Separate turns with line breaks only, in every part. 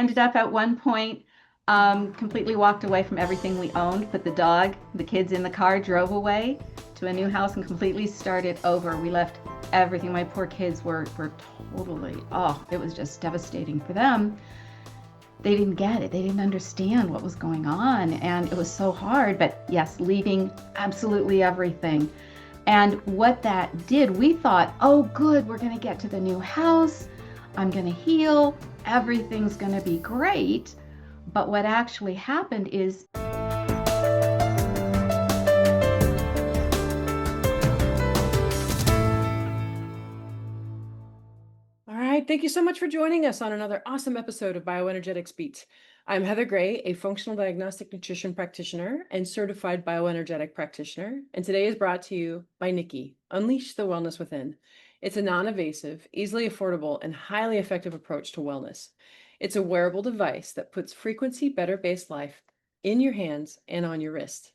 ended up at one point completely walked away from everything we owned, put the dog, the kids in the car, drove away to a new house and completely started over. We left everything. My poor kids were totally, oh, it was just devastating for them. They didn't get it. They didn't understand what was going on. And it was so hard. But yes, leaving absolutely everything. And what that did, we thought, oh, good, we're going to get to the new house. I'm going to heal. Everything's going to be great. But what actually happened is
All right, thank you so much for joining us on another awesome episode of Bioenergetics Beat. I'm Heather Gray, a functional diagnostic nutrition practitioner and certified bioenergetic practitioner, and today is brought to you by Nikki, Unleash the Wellness Within. It's a non-invasive, easily affordable, and highly effective approach to wellness. It's a wearable device that puts frequency better-based life in your hands and on your wrist.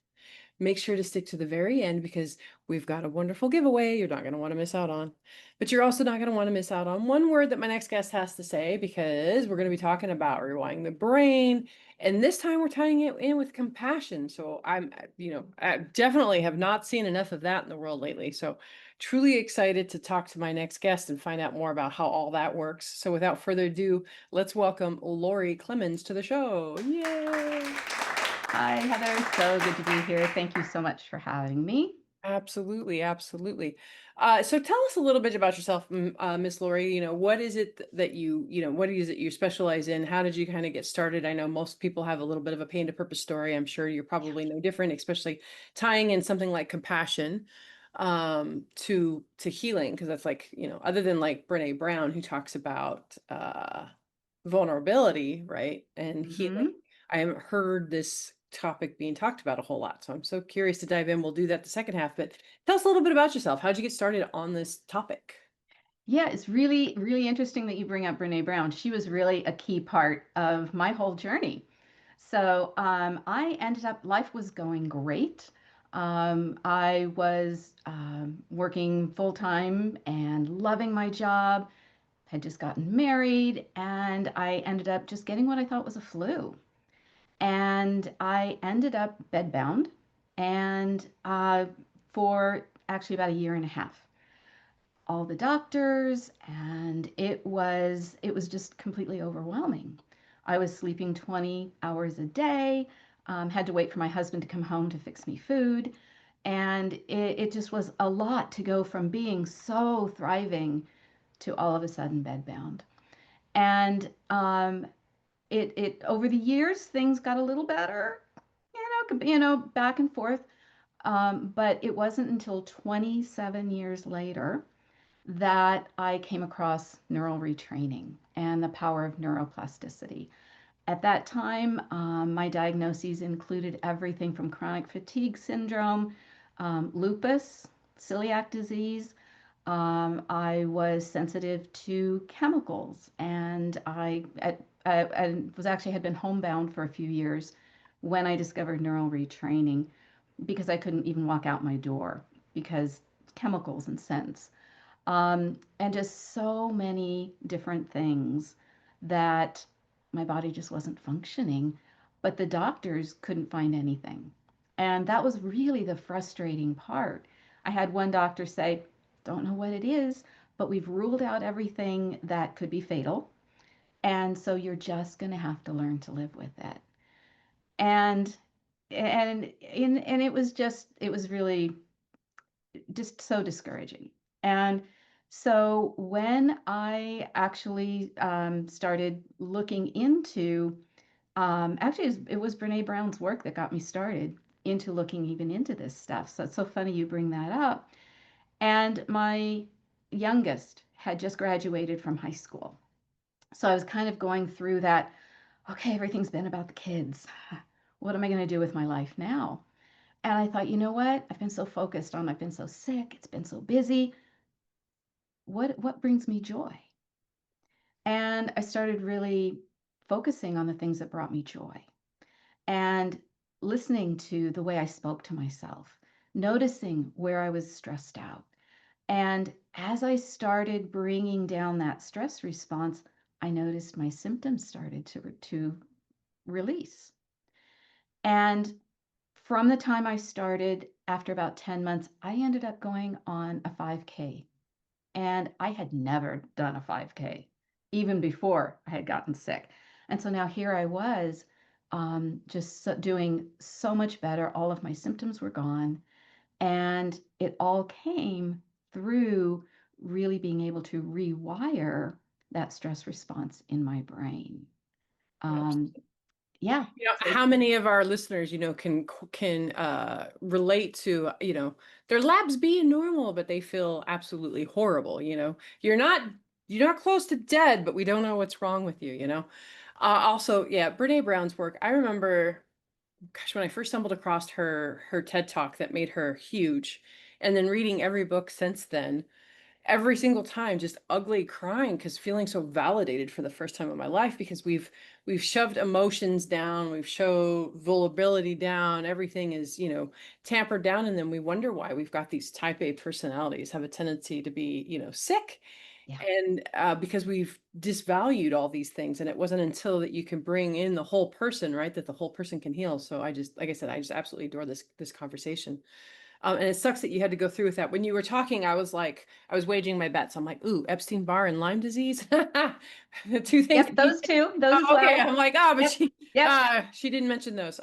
Make sure to stick to the very end because we've got a wonderful giveaway you're not going to want to miss out on. But you're also not going to want to miss out on one word that my next guest has to say, because we're going to be talking about rewiring the brain. And this time we're tying it in with compassion. So I definitely have not seen enough of that in the world lately. So truly excited to talk to my next guest and find out more about how all that works. So without further ado, let's welcome Lori Clemmons to the show. Yay!
hi, Heather. So good to be here. Thank you so much for having me.
Absolutely, absolutely. So tell us a little bit about yourself, Miss Lori. What is it that what is it you specialize in? How did you kind of get started? I know most people have a little bit of a pain to purpose story. I'm sure you're probably no different, especially tying in something like compassion to healing, because that's like, other than like Brene Brown, who talks about vulnerability, right? And healing.
hmm
I haven't heard this topic being talked about a whole lot. So I'm so curious to dive in. We'll do that the second half, but tell us a little bit about yourself. How'd you get started on this topic?
Yeah, it's really, really interesting that you bring up Brene Brown. She was really a key part of my whole journey. So I ended up, life was going great. I was working full time and loving my job, had just gotten married, and I ended up just getting what I thought was a flu. And I ended up bedbound and for actually about a year and a half. All the doctors, and it was just completely overwhelming. I was sleeping 20 hours a day, had to wait for my husband to come home to fix me food, and it just was a lot to go from being so thriving to all of a sudden bedbound. And it over the years things got a little better, back and forth. But it wasn't until 27 years later that I came across neural retraining and the power of neuroplasticity. At that time, my diagnoses included everything from chronic fatigue syndrome, lupus, celiac disease. I was sensitive to chemicals, and I was actually had been homebound for a few years when I discovered neural retraining because I couldn't even walk out my door because chemicals and scents, and just so many different things that my body just wasn't functioning, but the doctors couldn't find anything. And that was really the frustrating part. I had one doctor say, don't know what it is, but we've ruled out everything that could be fatal. And so you're just going to have to learn to live with it. And and it was really just so discouraging. And so when I actually started looking into, actually, it was Brene Brown's work that got me started into looking even into this stuff. So it's so funny you bring that up. And my youngest had just graduated from high school. So I was kind of going through that, okay, everything's been about the kids. What am I going to do with my life now? And I thought, you know what? I've been so sick, it's been so busy. What brings me joy? And I started really focusing on the things that brought me joy and listening to the way I spoke to myself, noticing where I was stressed out. And as I started bringing down that stress response, I noticed my symptoms started to release. And from the time I started, after about 10 months, I ended up going on a 5K. And I had never done a 5K, even before I had gotten sick. And so now here I was, doing so much better. All of my symptoms were gone. And it all came through really being able to rewire that stress response in my brain. Um, yeah. So
How many of our listeners, can relate to, their labs being normal, but they feel absolutely horrible. You're not close to dead, but we don't know what's wrong with you. Also, yeah, Brene Brown's work. I remember, gosh, when I first stumbled across her TED Talk that made her huge, and then reading every book since then, every single time just ugly crying because feeling so validated for the first time in my life, because we've shoved emotions down, we've shoved vulnerability down, everything is tampered down, and then we wonder why we've got these type A personalities have a tendency to be sick,
yeah,
and because we've disvalued all these things, and it wasn't until that you can bring in the whole person, right, that the whole person can heal. So I just, like I said, I just absolutely adore this conversation. And it sucks that you had to go through with that. When you were talking, I was like, I was waging my bets. I'm like, ooh, Epstein-Barr and Lyme disease. The two things.
yep, those two, those as
Oh, okay.
well.
I'm like, oh, but
Yep, yep.
she didn't mention those.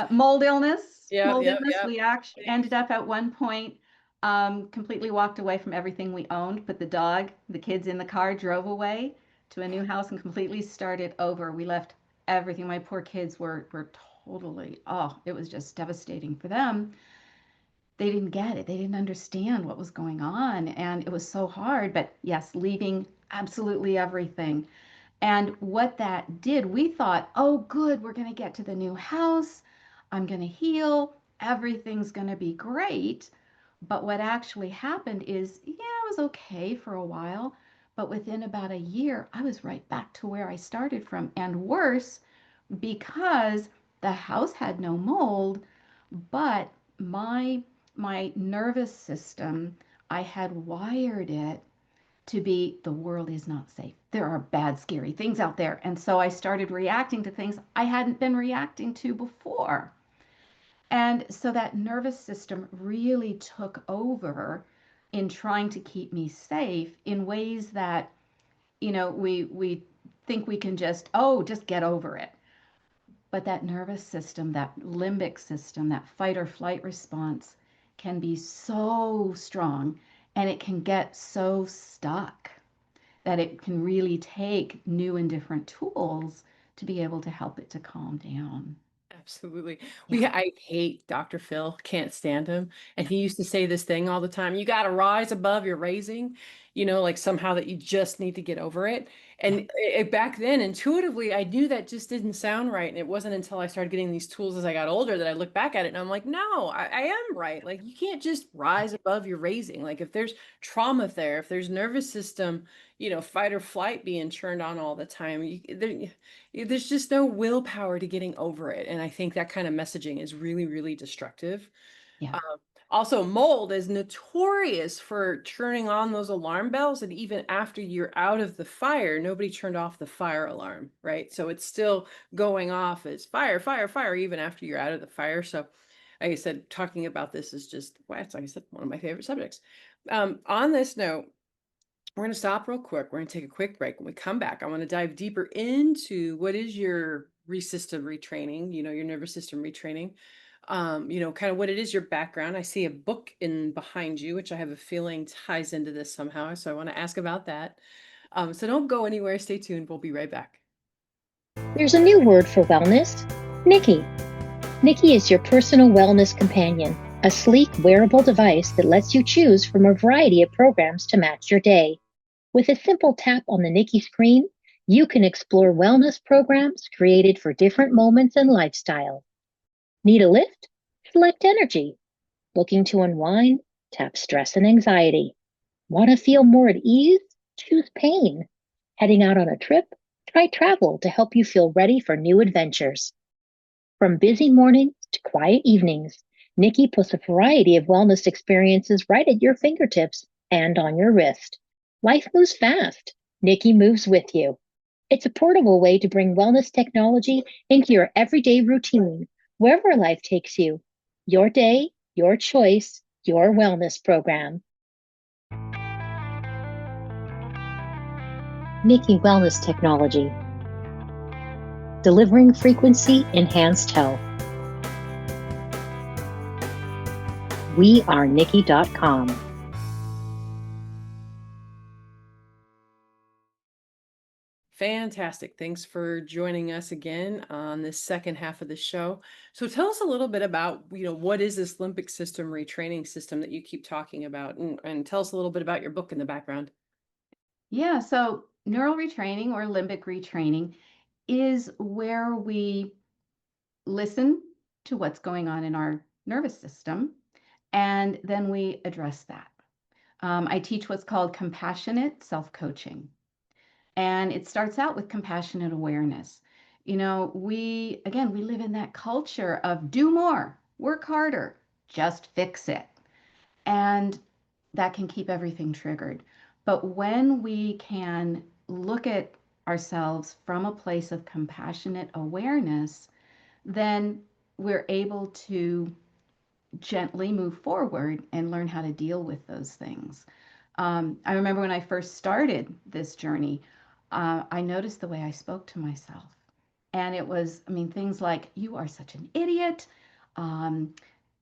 Mold illness,
Yeah,
mold
yeah,
illness.
yeah.
We actually ended up at one point, completely walked away from everything we owned, put the dog, the kids in the car, drove away to a new house and completely started over. We left everything. My poor kids were totally, oh, it was just devastating for them. They didn't get it. They didn't understand what was going on. And it was so hard. But yes, leaving absolutely everything. And what that did, we thought, oh, good, we're going to get to the new house. I'm going to heal. Everything's going to be great. But what actually happened is, yeah, it was okay for a while. But within about a year, I was right back to where I started from, and worse, because the house had no mold, but my nervous system, I had wired it to be the world is not safe. There are bad, scary things out there. And so I started reacting to things I hadn't been reacting to before. And so that nervous system really took over in trying to keep me safe in ways that, we think we can just, oh, just get over it. But that nervous system, that limbic system, that fight or flight response can be so strong, and it can get so stuck that it can really take new and different tools to be able to help it to calm down.
Absolutely.
Yeah.
I hate Dr. Phil, can't stand him. And he used to say this thing all the time, you got to rise above your raising, like somehow that you just need to get over it.
Yeah.
And back then, intuitively, I knew that just didn't sound right. And it wasn't until I started getting these tools as I got older that I look back at it and I'm like, no, I am right. Like, you can't just rise above your raising. Like, if there's trauma there, if there's nervous system, fight or flight being turned on all the time, there's just no willpower to getting over it. And I think that kind of messaging is really, really destructive.
Yeah.
Um, Also, mold is notorious for turning on those alarm bells. And even after you're out of the fire, nobody turned off the fire alarm, right? So it's still going off as fire, fire, fire, even after you're out of the fire. So, like I said, talking about this is just, well, it's, like I said, one of my favorite subjects. On this note, we're going to stop real quick. We're going to take a quick break. When we come back, I want to dive deeper into what is your system retraining, your nervous system retraining, kind of what it is, your background. I see a book in behind you, which I have a feeling ties into this somehow. So I want to ask about that. So don't go anywhere. Stay tuned. We'll be right back.
There's a new word for wellness, Nikki. Nikki is your personal wellness companion, a sleek wearable device that lets you choose from a variety of programs to match your day. With a simple tap on the Nikki screen, you can explore wellness programs created for different moments and lifestyles. Need a lift? Select energy. Looking to unwind? Tap stress and anxiety. Want to feel more at ease? Choose pain. Heading out on a trip? Try travel to help you feel ready for new adventures. From busy mornings to quiet evenings, Nikki puts a variety of wellness experiences right at your fingertips and on your wrist. Life moves fast. Nikki moves with you. It's a portable way to bring wellness technology into your everyday routine, wherever life takes you. Your day, your choice, your wellness program. Nikki Wellness Technology. Delivering frequency enhanced health. WeAreNikki.com.
Fantastic. Thanks for joining us again on this second half of the show. So tell us a little bit about, what is this limbic system retraining system that you keep talking about? And tell us a little bit about your book in the background.
Yeah, so neural retraining or limbic retraining is where we listen to what's going on in our nervous system and then we address that. I teach what's called compassionate self-coaching. And it starts out with compassionate awareness. We live in that culture of do more, work harder, just fix it. And that can keep everything triggered. But when we can look at ourselves from a place of compassionate awareness, then we're able to gently move forward and learn how to deal with those things. I remember when I first started this journey, I noticed the way I spoke to myself. And it was, things like, you are such an idiot. Um,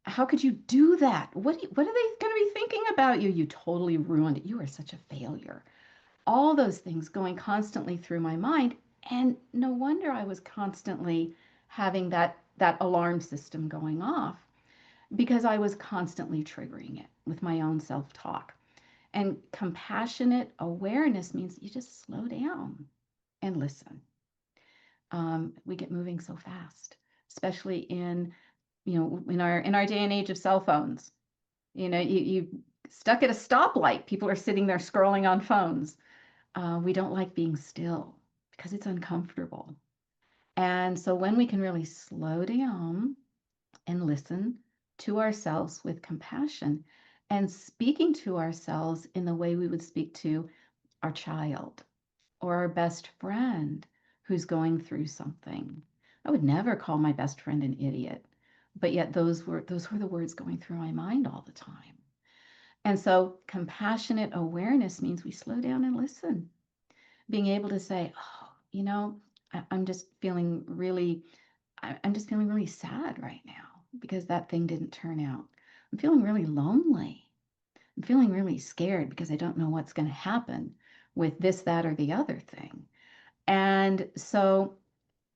how could you do that? What are they going to be thinking about you? You totally ruined it. You are such a failure. All those things going constantly through my mind. And no wonder I was constantly having that alarm system going off because I was constantly triggering it with my own self-talk. And compassionate awareness means you just slow down and listen. We get moving so fast, especially in our day and age of cell phones. You stuck at a stoplight. People are sitting there scrolling on phones. We don't like being still because it's uncomfortable. And so when we can really slow down and listen to ourselves with compassion and speaking to ourselves in the way we would speak to our child or our best friend who's going through something. I would never call my best friend an idiot, but yet those were the words going through my mind all the time. And so compassionate awareness means we slow down and listen, being able to say, oh, I'm just feeling really I'm just feeling really sad right now because that thing didn't turn out. I'm feeling really lonely. I'm feeling really scared because I don't know what's going to happen with this, that, or the other thing. And so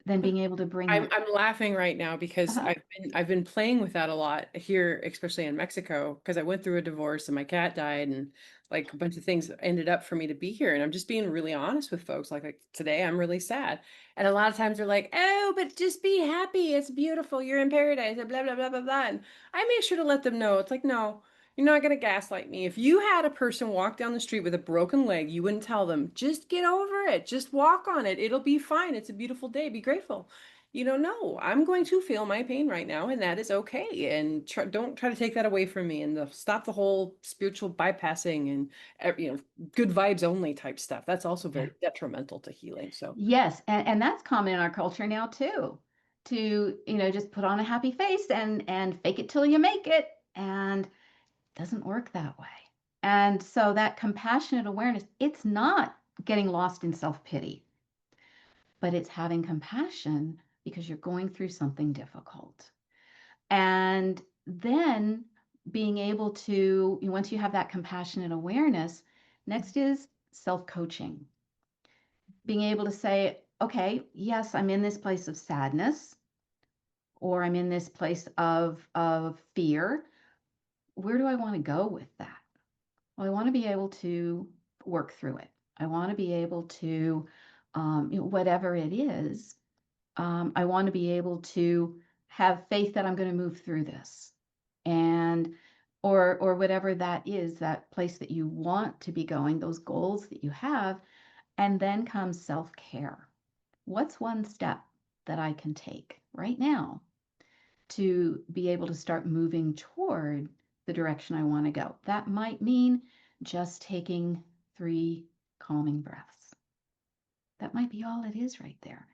then being able to bring
I'm
that.
I'm laughing right now because
Uh-huh.
I've been playing with that a lot here, especially in Mexico, because I went through a divorce and my cat died and like a bunch of things ended up for me to be here. And I'm just being really honest with folks. Like today I'm really sad. And a lot of times they're like, oh, but just be happy. It's beautiful. You're in paradise. And blah, blah, blah, blah, blah. And I make sure to let them know. It's like, no, you're not going to gaslight me. If you had a person walk down the street with a broken leg, you wouldn't tell them, just get over it. Just walk on it. It'll be fine. It's a beautiful day. Be grateful. No, I'm going to feel my pain right now, and that is okay. And don't try to take that away from me, and stop the whole spiritual bypassing and good vibes only type stuff. That's also
Yeah.
very detrimental to healing. So
Yes. And that's common in our culture now too, to, just put on a happy face and fake it till you make it. And it doesn't work that way. And so that compassionate awareness, it's not getting lost in self-pity, but it's having compassion because you're going through something difficult. And then being able to, once you have that compassionate awareness, next is self coaching. Being able to say, okay, yes, I'm in this place of sadness, or I'm in this place of fear. Where do I want to go with that? Well, I want to be able to work through it. I want to be able to, whatever it is, I want to be able to have faith that I'm going to move through this, and or whatever that is, that place that you want to be going, those goals that you have, and then comes self-care. What's one step that I can take right now to be able to start moving toward the direction I want to go? That might mean just taking 3 calming breaths. That might be all it is right there.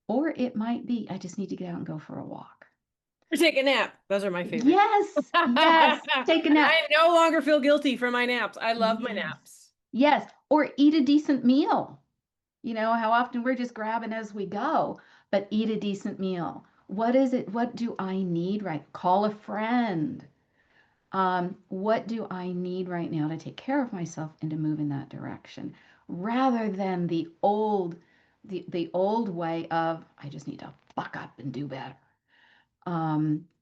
Or it might be, I just need to get out and go for a walk.
Or take a nap. Those are my favorite.
Yes, yes, take a nap.
I no longer feel guilty for my naps. I love my
Yes,
naps.
yes. Or eat a decent meal. You know, how often we're just grabbing as we go, but eat a decent meal. What is it? What do I need right? Call a friend. What do I need right now to take care of myself and to move in that direction, rather than the old way of I just need to buck up and do better,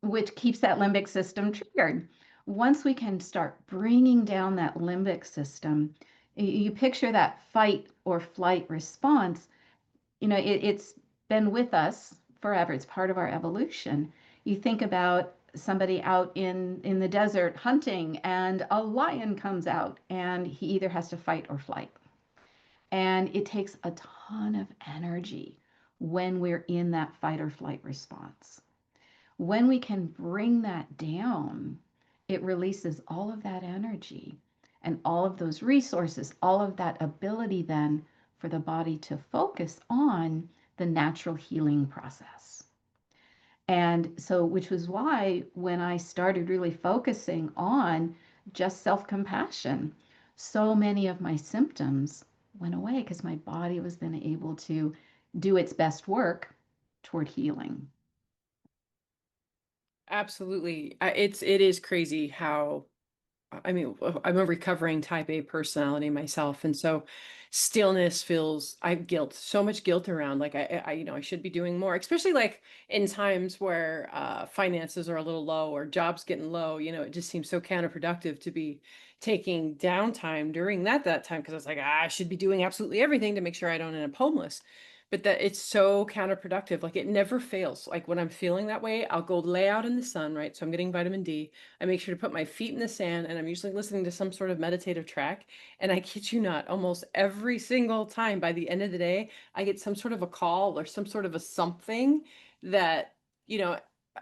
which keeps that limbic system triggered. Once we can start bringing down that limbic system, you picture that fight or flight response. You know, it's been with us forever. It's part of our evolution. You think about somebody out in the desert hunting, and a lion comes out, and he either has to fight or flight. And it takes a ton of energy when we're in that fight or flight response. When we can bring that down, it releases all of that energy and all of those resources, all of that ability then for the body to focus on the natural healing process. And so, which was why when I started really focusing on just self compassion, so many of my symptoms went away because my body was then able to do its best work toward healing.
Absolutely. It is crazy how, I mean, I'm a recovering type A personality myself. And so stillness feels, I have guilt, so much guilt around like I should be doing more, especially like in times where finances are a little low or jobs getting low, it just seems so counterproductive to be taking downtime during that time. Cause it's like, I should be doing absolutely everything to make sure I don't end up homeless. But that it's so counterproductive. Like it never fails. Like when I'm feeling that way, I'll go lay out in the sun, right? So I'm getting vitamin D. I make sure to put my feet in the sand, and I'm usually listening to some sort of meditative track. And I kid you not, almost every single time by the end of the day, I get some sort of a call or some sort of a something that, you know, uh,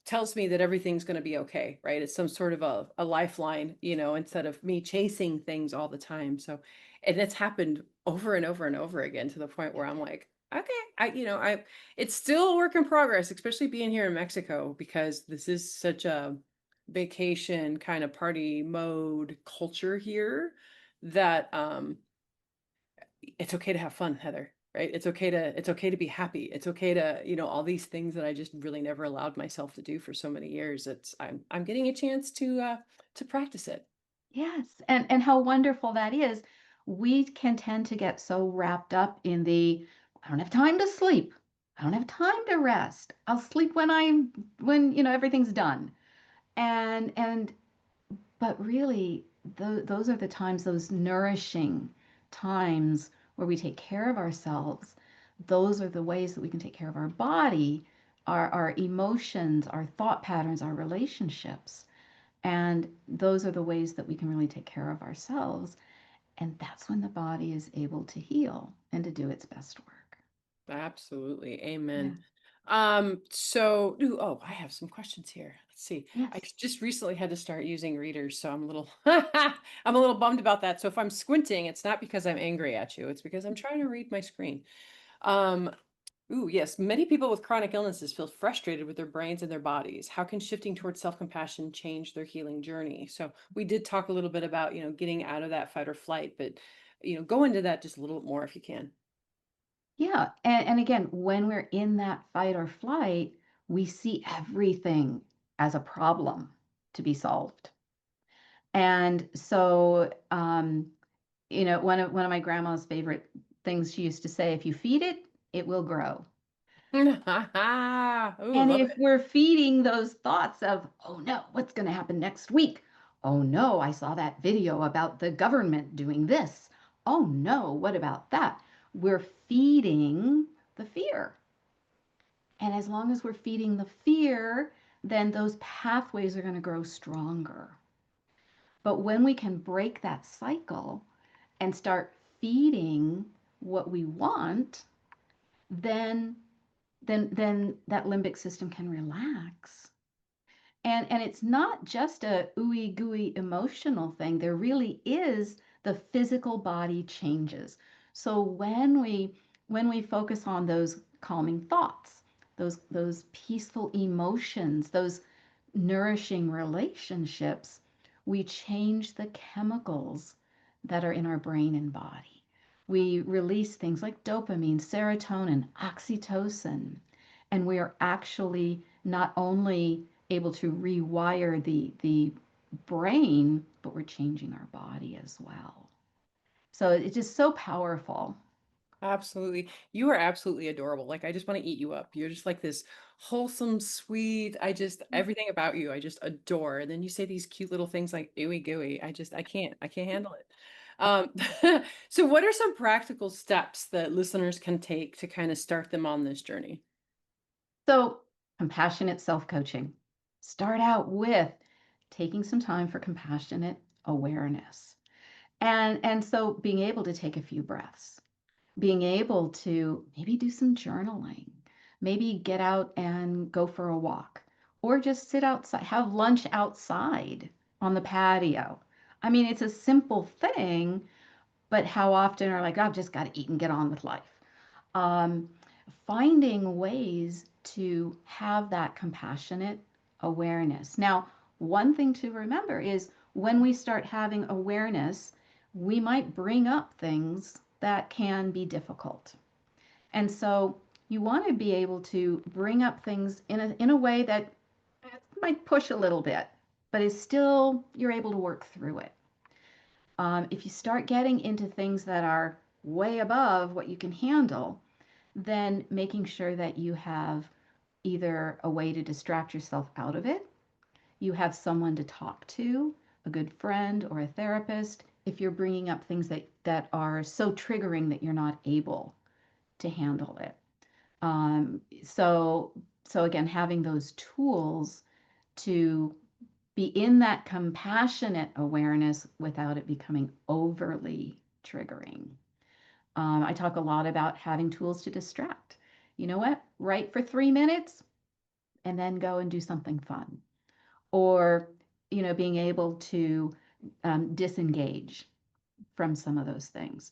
tells me that everything's going to be okay, right? It's some sort of a lifeline, instead of me chasing things all the time. So, and it's happened over and over and over again to the point where I'm like, okay, it's still a work in progress, especially being here in Mexico, because this is such a vacation kind of party mode culture here that it's okay to have fun, Heather, right? It's okay to be happy. It's okay to, all these things that I just really never allowed myself to do for so many years. I'm getting a chance to practice it.
Yes, and how wonderful that is. We can tend to get so wrapped up in the I don't have time to sleep. I don't have time to rest. I'll sleep when everything's done. And but really those are the times, those nourishing times where we take care of ourselves. Those are the ways that we can take care of our body, our emotions, our thought patterns, our relationships. And those are the ways that we can really take care of ourselves. And that's when the body is able to heal and to do its best work.
Absolutely.
Yeah.
Amen. I have some questions here. Let's see. I
Yes.
just recently had to start using readers, so I'm a little I'm a little bummed about that. So if I'm squinting, it's not because I'm angry at you, it's because I'm trying to read my screen. Um, yes, many people with chronic illnesses feel frustrated with their brains and their bodies. How can shifting towards self-compassion change their healing journey? So we did talk a little bit about, getting out of that fight or flight, but go into that just a little bit more if you can.
Yeah. And again, when we're in that fight or flight, we see everything as a problem to be solved. And so, one of my grandma's favorite things she used to say, if you feed it, it will grow.
Ooh,
And
love
if
it.
we're feeding those thoughts of, oh no, what's going to happen next week? Oh no, I saw that video about the government doing this. Oh no, what about that? We're feeding the fear. And as long as we're feeding the fear, then those pathways are going to grow stronger. But when we can break that cycle and start feeding what we want, then then that limbic system can relax. And it's not just a ooey gooey emotional thing. There really is the physical body changes. So when we when we focus on those calming thoughts, those peaceful emotions, those nourishing relationships, we change the chemicals that are in our brain and body. We release things like dopamine, serotonin, oxytocin, and we are actually not only able to rewire the brain, but we're changing our body as well. So it's just so powerful.
Absolutely. You are absolutely adorable. Like, I just want to eat you up. You're just like this wholesome, sweet. Everything about you, I just adore. And then you say these cute little things like ooey gooey. I can't handle it. Um, so what are some practical steps that listeners can take to kind of start them on this journey?
So, compassionate self coaching. Start out with taking some time for compassionate awareness. And so being able to take a few breaths, being able to maybe do some journaling, maybe get out and go for a walk, or just sit outside, have lunch outside on the patio. I mean, it's a simple thing, but how often are like, I've just got to eat and get on with life. um, Finding ways to have that compassionate awareness. Now, one thing to remember is when we start having awareness, we might bring up things that can be difficult. And so you want to be able to bring up things in a way that might push a little bit, but is still, you're able to work through it. If you start getting into things that are way above what you can handle, then making sure that you have either a way to distract yourself out of it, you have someone to talk to, a good friend or a therapist, if you're bringing up things that are so triggering that you're not able to handle it. Um, so, so again, having those tools to be in that compassionate awareness without it becoming overly triggering. I talk a lot about having tools to distract. You know what? Write for 3 minutes and then go and do something fun. Or, being able to disengage from some of those things.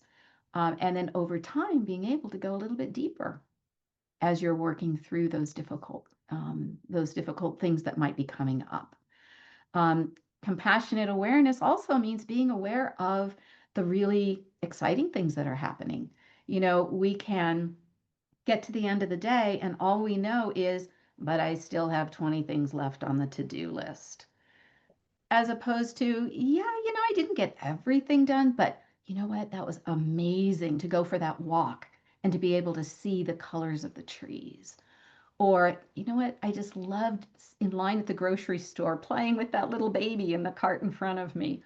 And then over time, being able to go a little bit deeper as you're working through those difficult things that might be coming up. Um, Compassionate awareness also means being aware of the really exciting things that are happening. We can get to the end of the day and all we know is, but I still have 20 things left on the to-do list. As opposed to, yeah, I didn't get everything done, but you know what? That was amazing to go for that walk and to be able to see the colors of the trees. Or, you know what? I just loved in line at the grocery store playing with that little baby in the cart in front of me.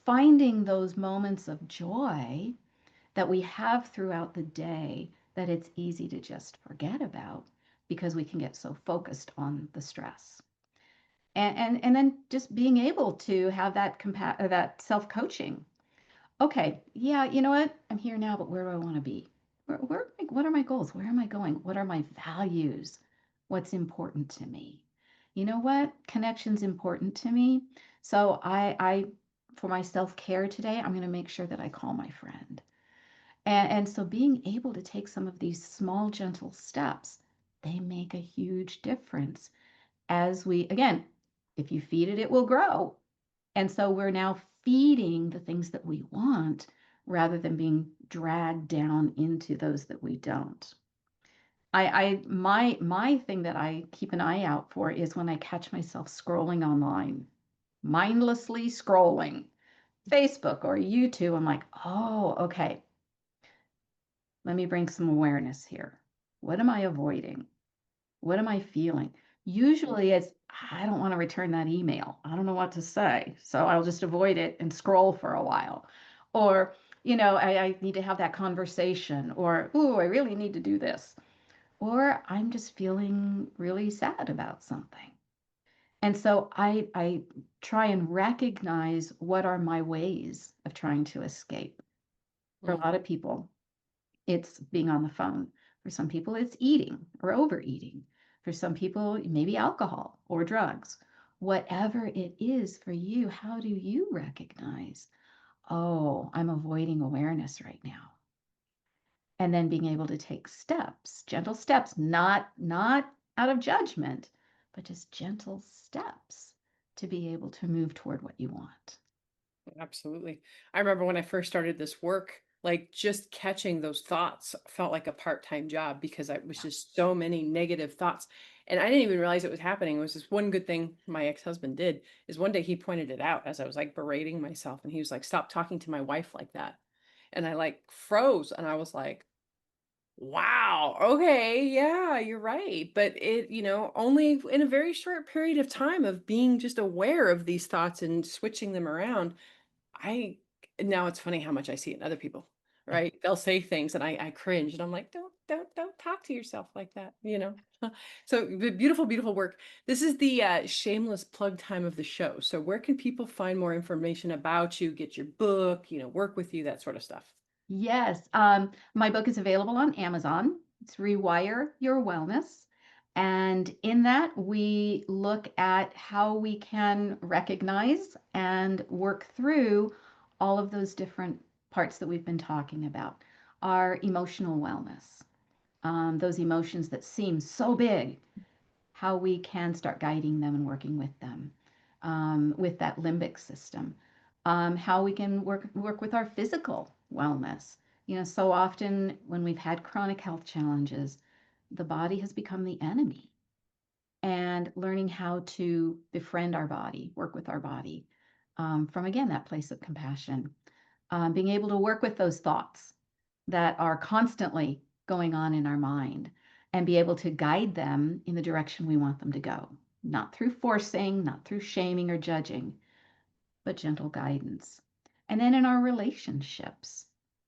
Finding those moments of joy that we have throughout the day that it's easy to just forget about because we can get so focused on the stress. And then just being able to have that self-coaching. Okay, yeah, you know what? I'm here now, but where do I want to be? What are my goals? Where am I going? What are my values? What's important to me? You know what? Connection's important to me. So for my self-care today, I'm going to make sure that I call my friend. And so being able to take some of these small, gentle steps, they make a huge difference as again, if you feed it, it will grow. And so we're now feeding the things that we want rather than being dragged down into those that we don't. My thing that I keep an eye out for is when I catch myself scrolling online, mindlessly scrolling, Facebook or YouTube. I'm like, oh, okay, let me bring some awareness here. What am I avoiding? What am I feeling? Usually it's, I don't want to return that email. I don't know what to say. So I'll just avoid it and scroll for a while. Or, I need to have that conversation. Or, ooh, I really need to do this. Or I'm just feeling really sad about something. And so I try and recognize what are my ways of trying to escape. For a
Mm.
lot of people, it's being on the phone. For some people, it's eating or overeating. For some people, maybe alcohol or drugs. Whatever it is for you, how do you recognize, oh, I'm avoiding awareness right now? and then being able to take steps, gentle steps, not out of judgment, but just gentle steps to be able to move toward what you want.
Absolutely. I remember when I first started this work, like just catching those thoughts felt like a part-time job because I was just so many negative thoughts. And I didn't even realize it was happening. It was this one good thing my ex-husband did is one day he pointed it out as I was like berating myself. And he was like, stop talking to my wife like that. And I like froze and I was like, wow, okay, yeah, you're right. But it, only in a very short period of time of being just aware of these thoughts and switching them around, I now it's funny how much I see it in other people, right? They'll say things and I cringe and I'm like, don't talk to yourself like that. So beautiful, beautiful work. This is the shameless plug time of the show. So where can people find more information about you, get your book, work with you, that sort of stuff?
Yes, my book is available on Amazon. It's Rewire Your Wellness. And in that, we look at how we can recognize and work through all of those different parts that we've been talking about. Our emotional wellness, those emotions that seem so big, how we can start guiding them and working with them, with that limbic system, how we can work with our physical wellness. So often when we've had chronic health challenges, the body has become the enemy. And learning how to befriend our body, work with our body, from again that place of compassion, being able to work with those thoughts that are constantly going on in our mind and be able to guide them in the direction we want them to go, not through forcing, not through shaming or judging, but gentle guidance. And then in our relationships,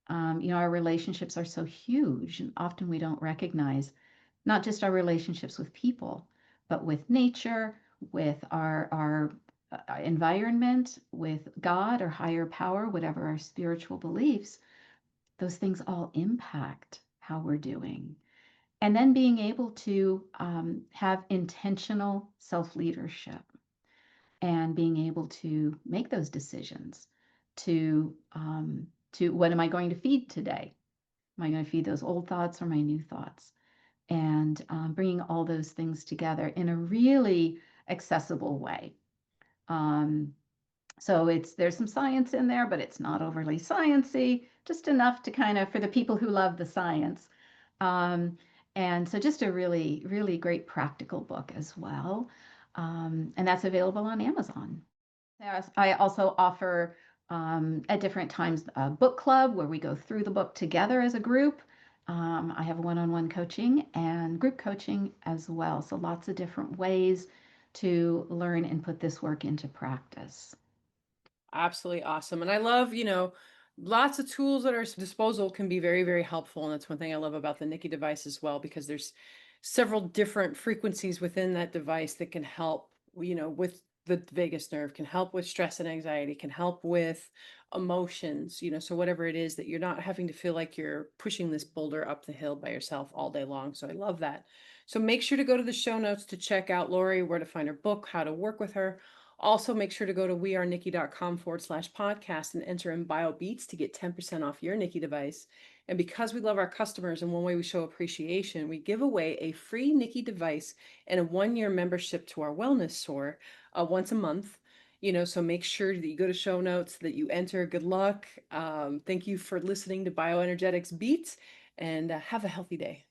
our relationships are so huge, and often we don't recognize not just our relationships with people, but with nature, with our environment, with God or higher power, whatever our spiritual beliefs. Those things all impact how we're doing. And then being able to have intentional self leadership and being able to make those decisions to what am I going to feed today? Am I going to feed those old thoughts or my new thoughts? And bringing all those things together in a really accessible way. Um, so there's some science in there, but it's not overly sciencey, just enough to kind of for the people who love the science. Um, and so just a really, really great practical book as well. And that's available on Amazon. Yes, I also offer at different times a book club where we go through the book together as a group. I have one-on-one coaching and group coaching as well. So lots of different ways to learn and put this work into practice.
Absolutely awesome. And I love, lots of tools at our disposal can be very, very helpful. And that's one thing I love about the Nikki device as well, because there's several different frequencies within that device that can help, with the vagus nerve, can help with stress and anxiety, can help with emotions, so whatever it is that you're not having to feel like you're pushing this boulder up the hill by yourself all day long. So I love that. So make sure to go to the show notes to check out Lori, where to find her book, how to work with her. Also, make sure to go to wearenikki.com/podcast and enter in BioBeats to get 10% off your Nikki device. And because we love our customers and one way we show appreciation, we give away a free Nikki device and a 1-year membership to our wellness store once a month. So make sure that you go to show notes, that you enter. Good luck. Thank you for listening to Bioenergetics Beats, and have a healthy day.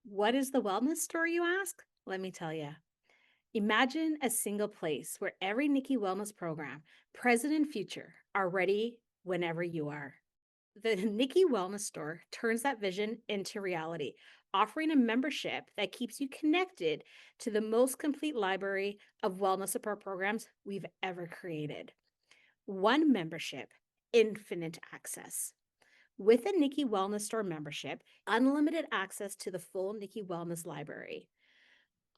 What is the wellness store, you ask? Let me tell you. Imagine a single place where every Nikki Wellness program, present and future, are ready whenever you are. The Nikki Wellness Store turns that vision into reality, offering a membership that keeps you connected to the most complete library of wellness support programs we've ever created. One membership, infinite access. With a Nikki Wellness Store membership, unlimited access to the full Nikki Wellness library,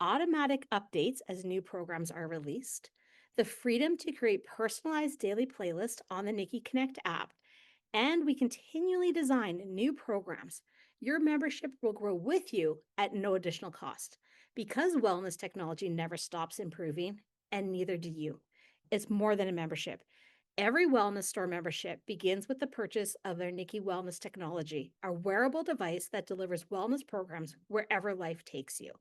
automatic updates as new programs are released, the freedom to create personalized daily playlists on the Nikki Connect app, and we continually design new programs. Your membership will grow with you at no additional cost. Because wellness technology never stops improving, and neither do you. It's more than a membership. Every wellness store membership begins with the purchase of their Nikki Wellness technology, a wearable device that delivers wellness programs wherever life takes you.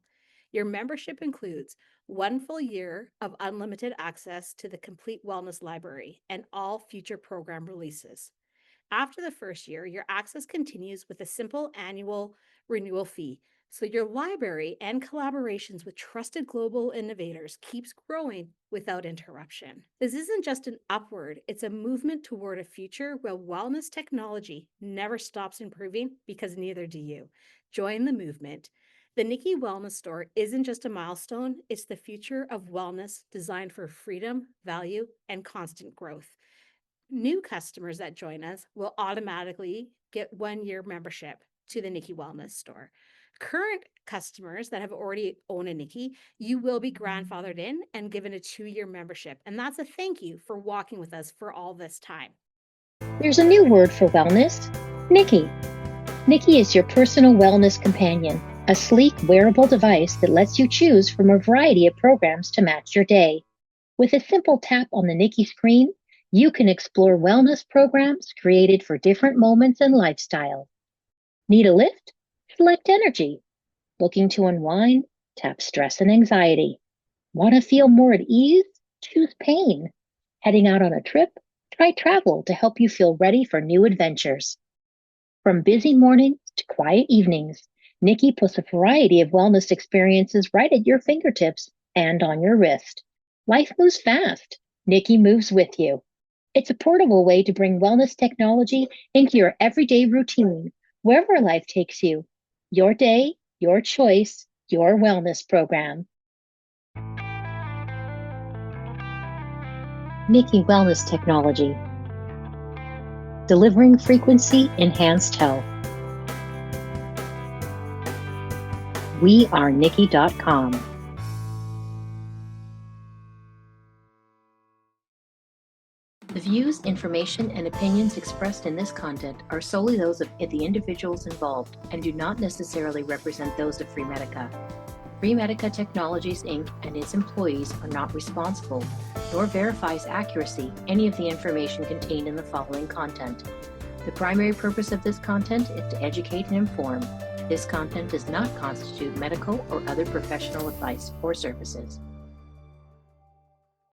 Your membership includes 1 full year of unlimited access to the complete wellness library and all future program releases. After the first year, your access continues with a simple annual renewal fee, so your library and collaborations with trusted global innovators keeps growing without interruption. This isn't just an upward, it's a movement toward a future where wellness technology never stops improving, because neither do you. Join the movement. The Nikki Wellness Store isn't just a milestone, it's the future of wellness designed for freedom, value, and constant growth. New customers that join us will automatically get 1 year membership to the Nikki Wellness Store. Current customers that have already owned a Nikki, you will be grandfathered in and given a 2 year membership. And that's a thank you for walking with us for all this time.
There's a new word for wellness, Nikki. Nikki is your personal wellness companion, a sleek wearable device that lets you choose from a variety of programs to match your day. With a simple tap on the Nikki screen, you can explore wellness programs created for different moments and lifestyle. Need a lift? Select energy. Looking to unwind? Tap stress and anxiety. Want to feel more at ease? Choose pain. Heading out on a trip? Try travel to help you feel ready for new adventures. From busy mornings to quiet evenings, Nikki puts a variety of wellness experiences right at your fingertips and on your wrist. Life moves fast. Nikki moves with you. It's a portable way to bring wellness technology into your everyday routine, wherever life takes you. Your day, your choice, your wellness program. Nikki Wellness Technology. Delivering frequency-enhanced health. We are Nikki.com. The views, information, and opinions expressed in this content are solely those of the individuals involved and do not necessarily represent those of Freemedica. Freemedica Technologies, Inc. and its employees are not responsible, nor verifies accuracy any of the information contained in the following content. The primary purpose of this content is to educate and inform. This content does not constitute medical or other professional advice or services.